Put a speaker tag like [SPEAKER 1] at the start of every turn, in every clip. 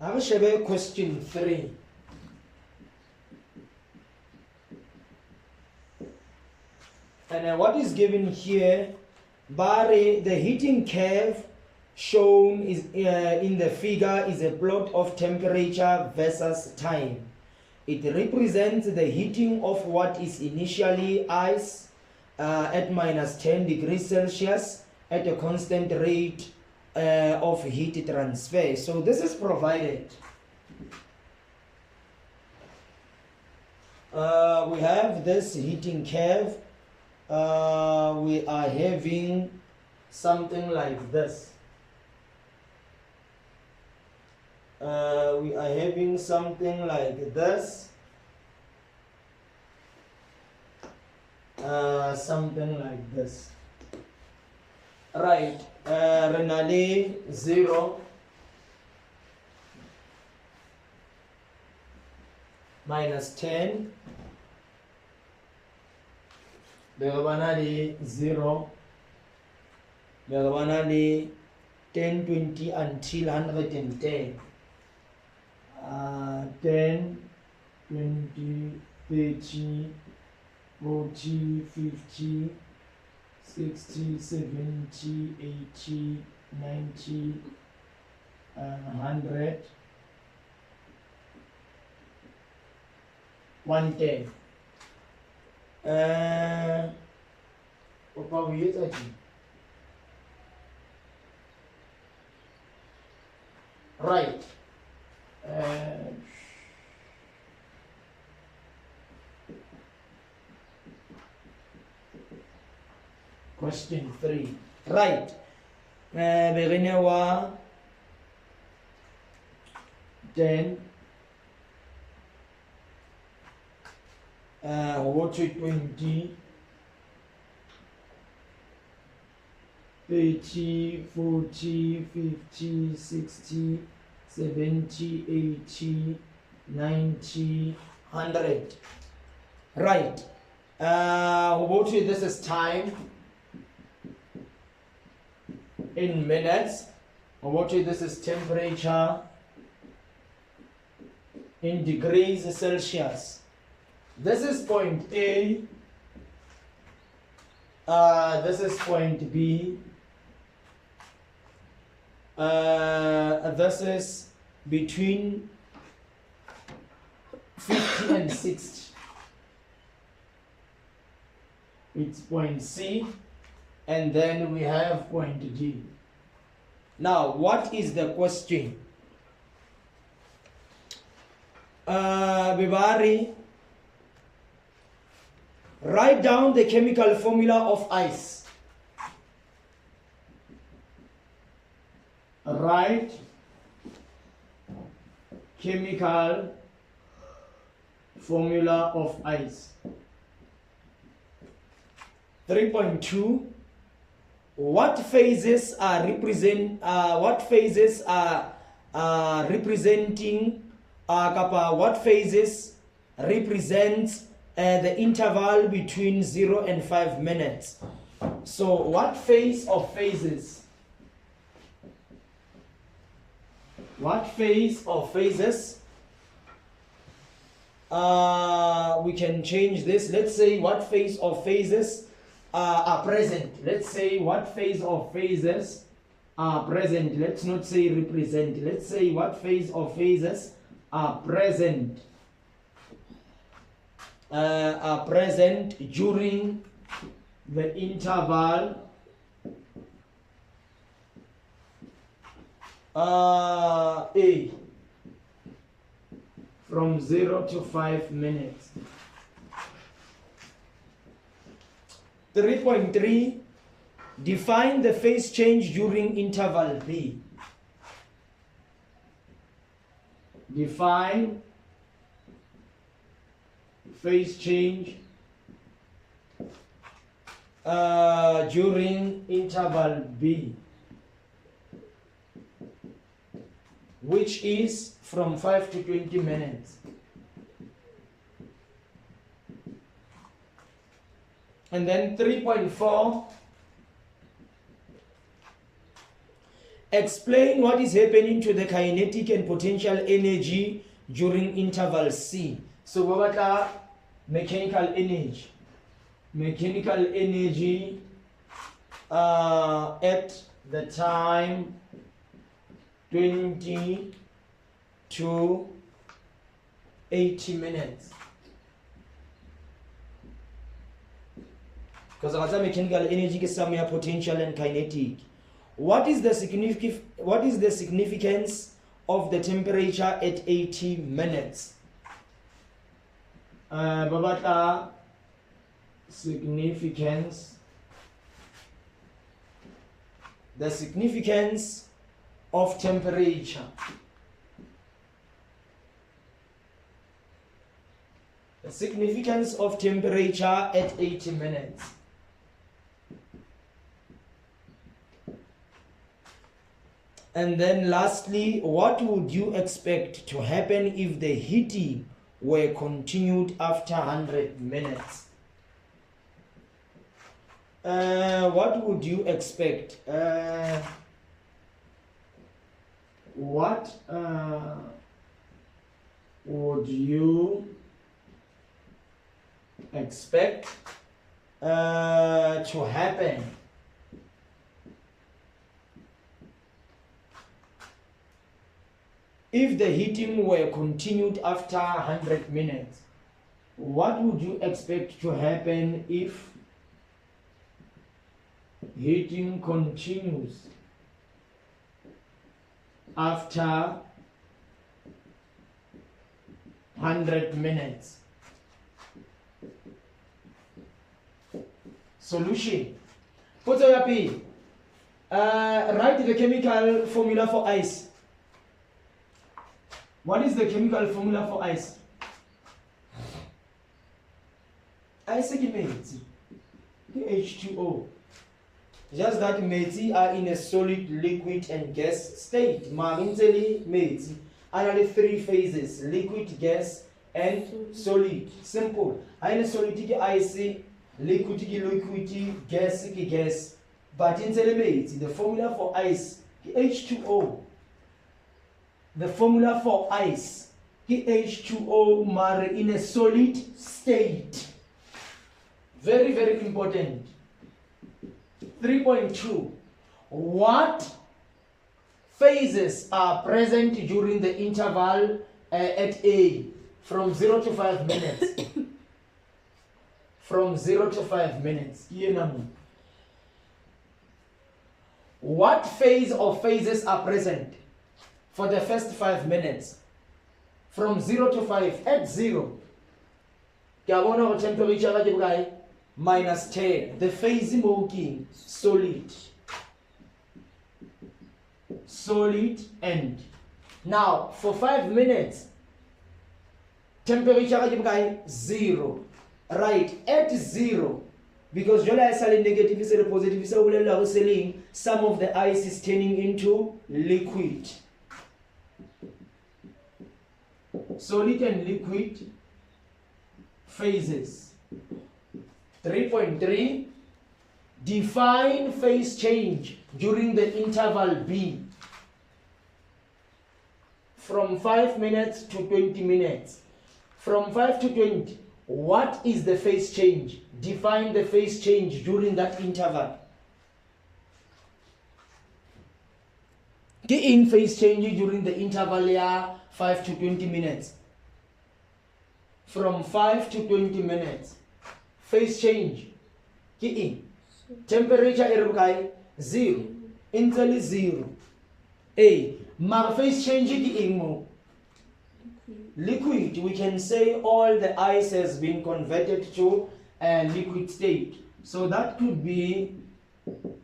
[SPEAKER 1] Have a question 3. And what is given here, Barry, the heating curve shown is in the figure is a plot of temperature versus time. It represents the heating of what is initially ice at minus 10 degrees Celsius at a constant rate of heat transfer. So this is provided. We have this heating curve. We are having something like this. We are having something like this. Something like this. Right. Renale 0 minus 10. Begabanali 0. Begabanali 10, 20 until 110. 10, 20, 30, 40, 50, 60, 70, 80, 90, 100, 110. Right. Question 3. Right. Beginewa 10. What's it 20? 30, 40, 50, 60, 70, 80, 90, 100. Right. This is time in minutes. This is temperature in degrees Celsius. This is point A. This is point B. This is between 50 and 60. It's point C, and then we have point D. Now, what is the question? Bibari, write down the chemical formula of ice. Write chemical formula of ice. 3.2. What phases are representing what phases represents the interval between 0 and 5 minutes. So what phase of phases? What phase of phases? We can change this. Let's say what phase of phases are present. Let's say what phase of phases are present. Let's not say represent. Let's say what phase of phases are present. Are present during the interval A from 0 to 5 minutes. 3.3. Define the phase change during interval B. Define phase change during interval B, which is from 5 to 20 minutes. And then 3.4. Explain what is happening to the kinetic and potential energy during interval C. So what are mechanical energy? Mechanical energy at the time 20 to 80 minutes. Because our mechanical energy is somewhere potential and kinetic. What is the significance of the temperature at 80 minutes? Babata significance. The significance of temperature. The significance of temperature at 80 minutes. And then lastly, what would you expect to happen if the heating were continued after 100 minutes? What would you expect? What would you expect to happen if the heating were continued after 100 minutes? What would you expect to happen if heating continues after 100 minutes? Solution. Put your P. Write the chemical formula for ice. What is the chemical formula for ice? Ice is H2O. Just that metsi are in a solid, liquid, and gas state. Marinteli metsi are the three phases: liquid, gas, and solid. Simple. I in solid ice, liquid, gas. But in metsi, the formula for ice H2O. The formula for ice H2O mare in a solid state. Very, very important. 3.2. What phases are present during the interval at A from 0 to 5 minutes? From 0 to 5 minutes. What phase or phases are present for the first 5 minutes? From 0 to 5. At 0. Temperature minus 10. The phase smoking solid. Solid end. Now for 5 minutes, temperature 0. Right, at 0. Because Jola is selling negative, is a positive, so we're selling some of the ice is turning into liquid. Solid and liquid phases. 3.3. Define phase change during the interval B from 5 minutes to 20 minutes. From 5 to 20, what is the phase change? Define the phase change during that interval. In phase change during the interval 5 to 20 minutes. From 5 to 20 minutes. Phase change. Temperature 0. Intel 0. A. Phase change liquid. We can say all the ice has been converted to a liquid state. So that could be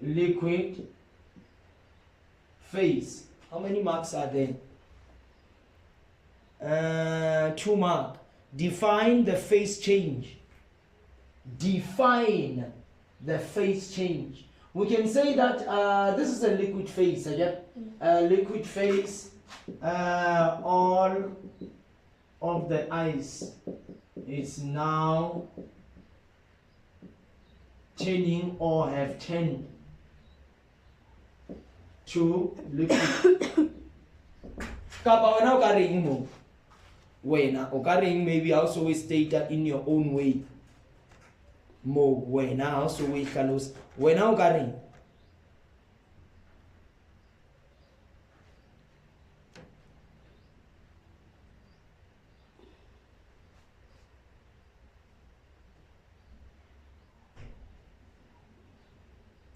[SPEAKER 1] liquid phase. How many marks are there? 2 marks. Define the phase change. Define the phase change. We can say that this is a liquid phase. Liquid phase, all of the ice is now turning or have turned to liquid. Kapa wena o ka reng mo? Wena o ka reng maybe also we state that in your own way. Mo wena also we hlalosa. Wena o ka reng?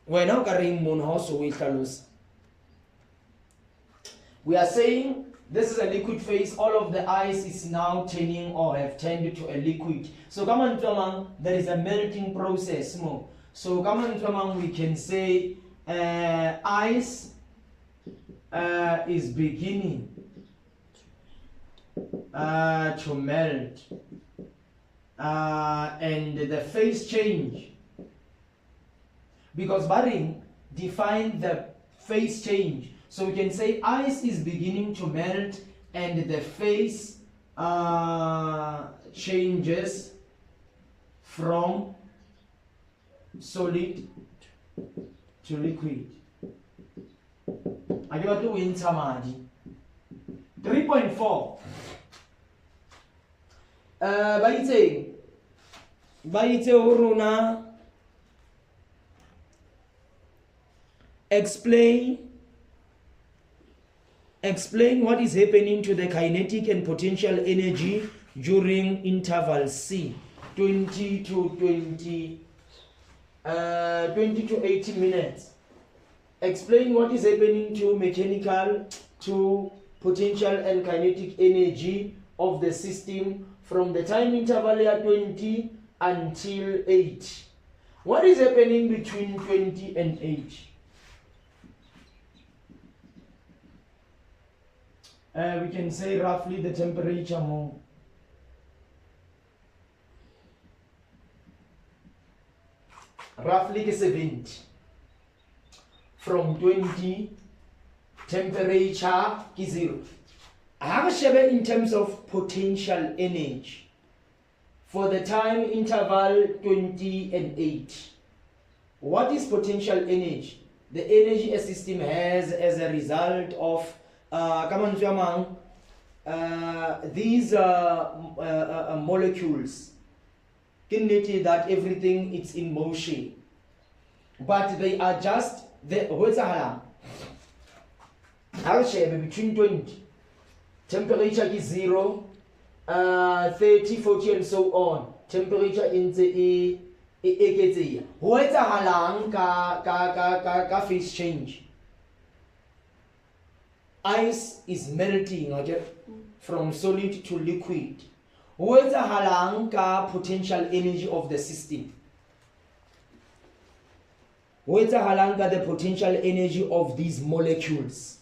[SPEAKER 1] Wena o ka reng mo also we hlalosa. We are saying this is a liquid phase. All of the ice is now turning or have turned to a liquid. So come on, there is a melting process more. So come on, we can say ice is beginning to melt, and the phase change, because Baring defined the phase change. So we can say ice is beginning to melt and the phase changes from solid to liquid. I give it to win samadi. 3.4. Baite uruna explain what is happening to the kinetic and potential energy during interval C, 20 to 80 minutes. Explain what is happening to mechanical, to potential and kinetic energy of the system from the time interval here 20 until 8. What is happening between 20 and 8? We can say roughly the temperature more. Roughly 70. From 20, temperature is 0. I have a share in terms of potential energy for the time interval 20 and 8. What is potential energy? The energy a system has as a result of these molecules indicate that everything is in motion, but they are just the I'll share between 20, temperature is 0, 30, 40 and so on. Temperature in the ka phase change. Ice is melting, okay, from solid to liquid. What is the potential energy of the system? What is the potential energy of these molecules?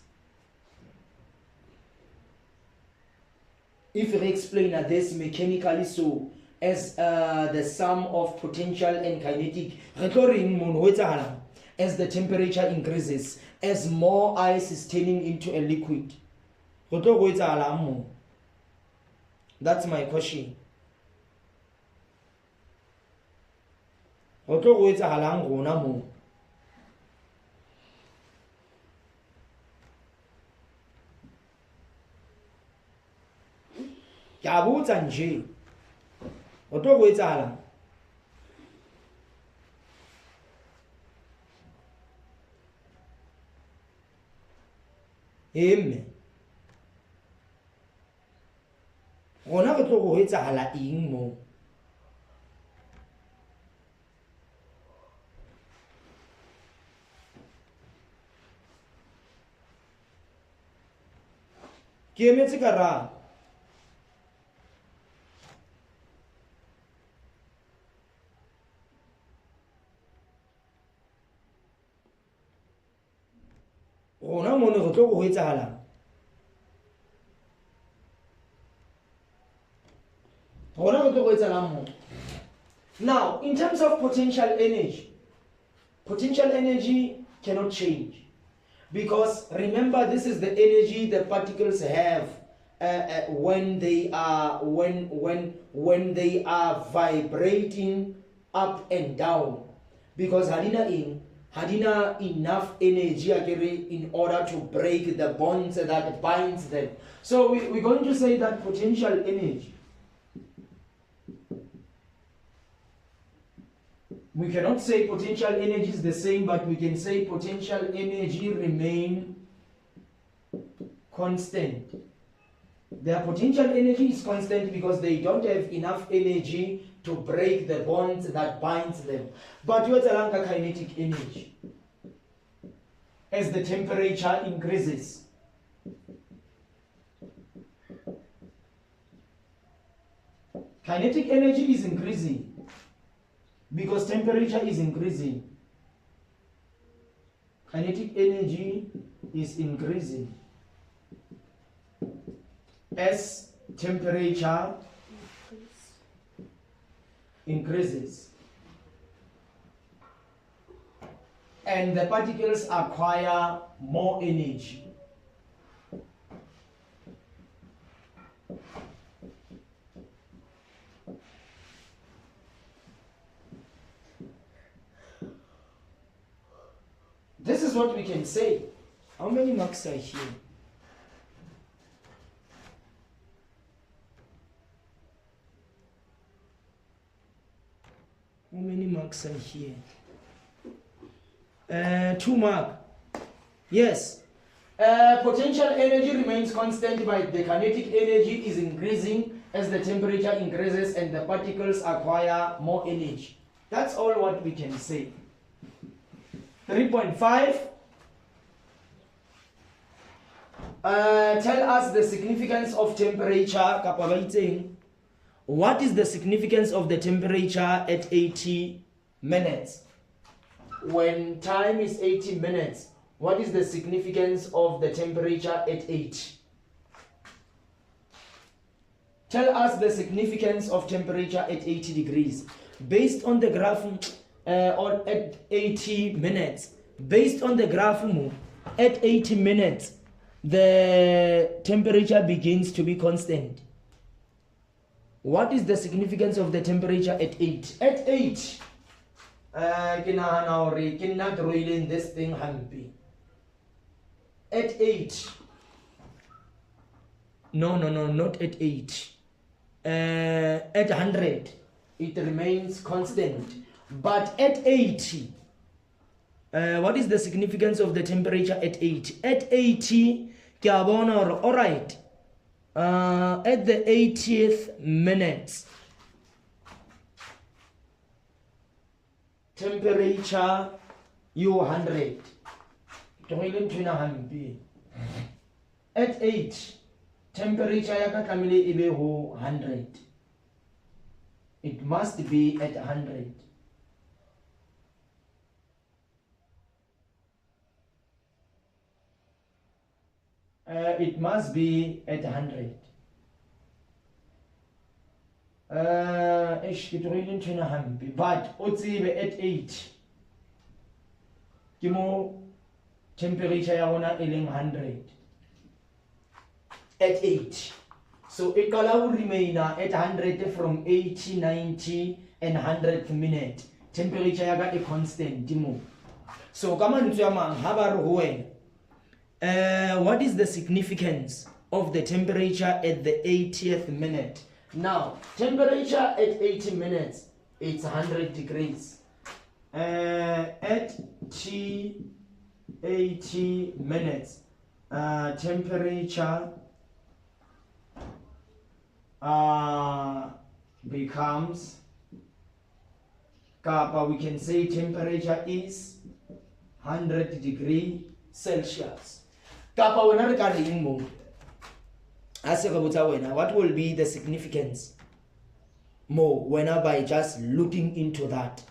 [SPEAKER 1] If we explain this mechanically, so as the sum of potential and kinetic, as the temperature increases, as more ice is turning into a liquid. That's my question. Amen. Rona re tlo go etsahala eng mo? Ke emetse karabo. Rona mo ne re tlo go etsahala. Now, in terms of potential energy cannot change, because remember, this is the energy the particles have when they are vibrating up and down. Because halina in hadina enough energy in order to break the bonds that binds them. So we're going to say that potential energy, we cannot say potential energy is the same, but we can say potential energy remain constant. Their potential energy is constant because they don't have enough energy to break the bonds that binds them. But what's along kinetic energy? As the temperature increases, kinetic energy is increasing because temperature is increasing. Kinetic energy is increasing as temperature increases and the particles acquire more energy. This is what we can say. How many marks are here? How many marks are here? 2 marks. Yes. Potential energy remains constant, but the kinetic energy is increasing as the temperature increases and the particles acquire more energy. That's all what we can say. 3.5. Tell us the significance of temperature. What is the significance of the temperature at 80 minutes? When time is 80 minutes, what is the significance of the temperature at 80? Tell us the significance of temperature at 80 degrees. Based on the graph or at 80 minutes. Based on the graph at 80 minutes, the temperature begins to be constant. What is the significance of the temperature at 8? At 8, this thing at 8. No, not at 8. At 100, it remains constant. But at 80, what is the significance of the temperature at 80? At 80, all right. At the 80th minute, temperature you 100. At 8, temperature ibe 100. It must be at 100. It must be at 100. But at 8, temperature ya 100. At 8. So it will remain at 100 from 80, 90, and 100th minute. Temperature ya a constant. So come on to what is the significance of the temperature at the 80th minute? Now, temperature at 80 minutes, it's 100 degrees. At 80 minutes, temperature becomes, we can say temperature is 100 degrees Celsius. What will be the significance more by just looking into that?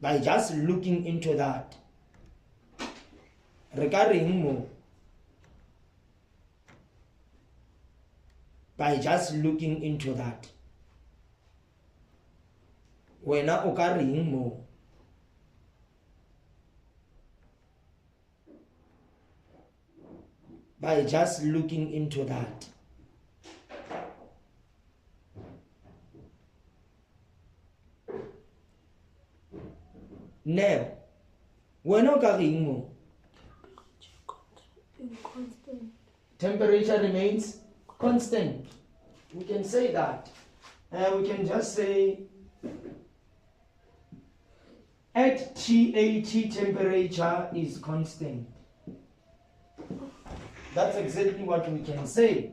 [SPEAKER 1] By just looking into that. Regarding more. By just looking into that. When occurring more. By just looking into that. Neo. Wena o ka reng mo?
[SPEAKER 2] Constant.
[SPEAKER 1] Temperature remains constant. We can say that. We can just say at TAT temperature is constant. That's exactly what we can say.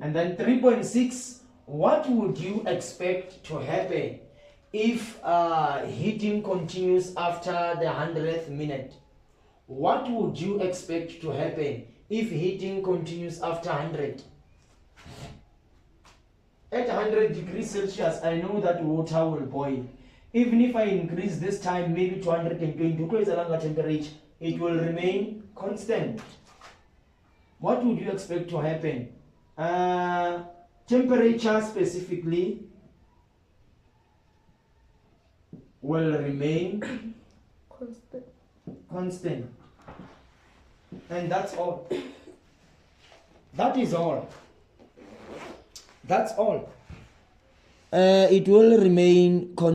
[SPEAKER 1] And then 3.6, what would you expect to happen if heating continues after the 100th minute? What would you expect to happen if heating continues after 100? At 100 degrees Celsius, I know that water will boil. Even if I increase this time maybe to 120, because a longer temperature, it will remain constant. What would you expect to happen? Temperature specifically will remain constant. And that's all. That is all. That's all. It will remain constant.